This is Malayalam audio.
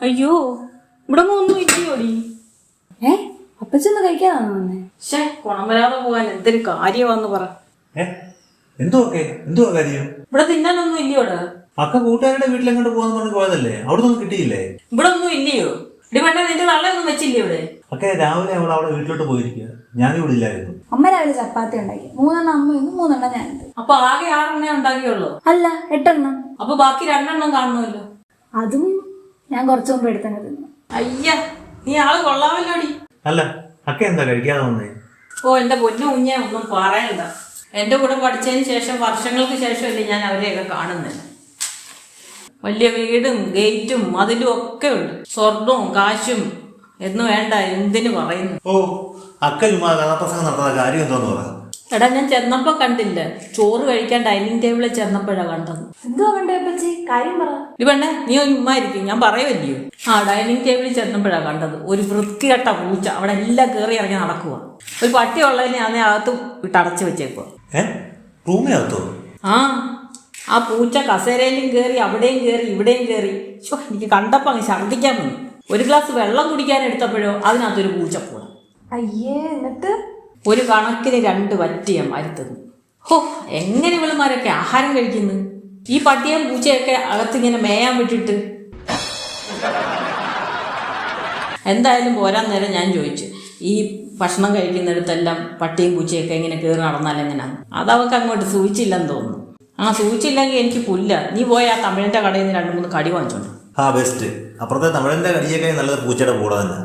അയ്യോ ഇവിടെ ഒന്നും ഇല്ലയോടി. അപ്പച്ചൊന്ന് കഴിക്കാതാണോ വന്നേ? പക്ഷേ കുണം വരാതെ പോകാൻ എന്തൊരു കാര്യമാന്ന് പറ. എന്തുവാ കാര്യം? ഇവിടെ തിന്നാനൊന്നും ഇല്ലയോടാ? അക്ക കൂട്ടുകാരുടെ വീട്ടിലെങ്ങോട്ട് പോകാന്ന് പറഞ്ഞ് പോയതല്ലേ, അവിടെ ഒന്നും കിട്ടിയില്ലേ? ഇവിടെ ഒന്നും ഇല്ലയോ? ഇടി വേണ്ട, നിന്റെ തള്ളയൊന്നും വെച്ചില്ലേ ഇവിടെ? ഒക്കെ രാവിലെ അവൾ അവിടെ വീട്ടിലോട്ട് പോയിരിക്കുക, ഞാനിവിടെ ഇല്ലായിരുന്നു. അമ്മ രാവിലെ ചപ്പാത്തി ഉണ്ടാക്കി, 3 അമ്മയൊന്നും 3 ഞാനുണ്ട്. അപ്പൊ ആകെ 6 ഉണ്ടാക്കിയുള്ളൂ? അല്ല 8. അപ്പൊ ബാക്കി 2 കാണുമല്ലോ. അതും ഞാൻ കുറച്ചു മുമ്പ് എടുത്തങ്ങ് തിന്നു. അയ്യ, നീ ആള് കൊള്ളാമല്ലോടി. അല്ല അക്ക എന്താ കഴിക്കാതെ വന്നേ? ഓ എന്റെ പൊന്നു കുഞ്ഞെ, ഒന്നും പറയണ്ട. എന്റെ കൂടെ പഠിച്ചതിന് ശേഷം വർഷങ്ങൾക്ക് ശേഷമല്ലേ ഞാൻ അവരെയൊക്കെ കാണുന്നത്. വലിയ വീടും ഗേറ്റും മതിലും ഒക്കെ ഉണ്ട്, സ്വർണവും കാശും എന്ന് വേണ്ട എന്തിനു പറയുന്നു. ഓ അക്ക ചുമ്മാ കഥാപ്രസംഗം നടത്തുന്ന കാര്യം എന്തോന്ന് പറയാം. എടാ, ഞാൻ ചെന്നപ്പോ കണ്ടില്ല, ചോറ് കഴിക്കാൻ ഡൈനിങ് ടേബിളിൽ ചെന്നപ്പോഴാ കണ്ടത്. എന്തുവാ കണ്ടേ അപ്പച്ചി? കാര്യം പറ. ഇത് വേണ്ടേ, നീ ഉമ്മ ഇരിക്കും, ഞാൻ പറയുമല്ലയോ. ഡൈനിങ് ടേബിളിൽ ചെന്നപ്പോഴാ കണ്ടത് ഒരു വൃത്തികെട്ട പൂച്ച അവിടെ എല്ലാം കയറി ഇറങ്ങി നടക്കുക. ഒരു പട്ടി ഉള്ളതിനെ അതിനെ അകത്ത് വിട്ടടച്ചു വെച്ചേക്കുക. റൂമിനകത്തോ? ആ പൂച്ച കസേരയിലും കയറി, അവിടെയും കയറി, ഇവിടെയും കയറി. എനിക്ക് കണ്ടപ്പോ അങ്ങ് ഛർദ്ദിക്കാൻ വന്നു. ഒരു ഗ്ലാസ് വെള്ളം കുടിക്കാൻ എടുത്തപ്പോഴോ അതിനകത്തൊരു പൂച്ചപ്പൂട. അയ്യേ, എന്നിട്ട് ഒരു കണക്കിന് 2 വറ്റിയ മരുത്തുന്നു. എങ്ങനെ ഇവളുമാരൊക്കെ ആഹാരം കഴിക്കുന്നു? ഈ പട്ടിയും പൂച്ചയൊക്കെ അകത്തിങ്ങനെ മേയാൻ വിട്ടിട്ട്. എന്തായാലും പോരാൻ നേരം ഞാൻ ചോദിച്ചു, ഈ ഭക്ഷണം കഴിക്കുന്നിടത്തെല്ലാം പട്ടിയും പൂച്ചയൊക്കെ ഇങ്ങനെ കയറി നടന്നാൽ എങ്ങനെയാണ്? അതവർക്ക് അങ്ങോട്ട് സൂചിച്ചില്ലെന്ന് തോന്നുന്നു. സൂചിച്ചില്ലെങ്കിൽ എനിക്ക് പുല്ല. നീ പോയി ആ തമിഴിന്റെ കടയിൽ നിന്ന് 2-3 കടി വാങ്ങിച്ചോണ്ട്. ബെസ്റ്റ്. അപ്പുറത്തെ തമിഴിന്റെ കടിയൊക്കെ നല്ലത് പൂച്ചയുടെ കൂടെ തന്നെ.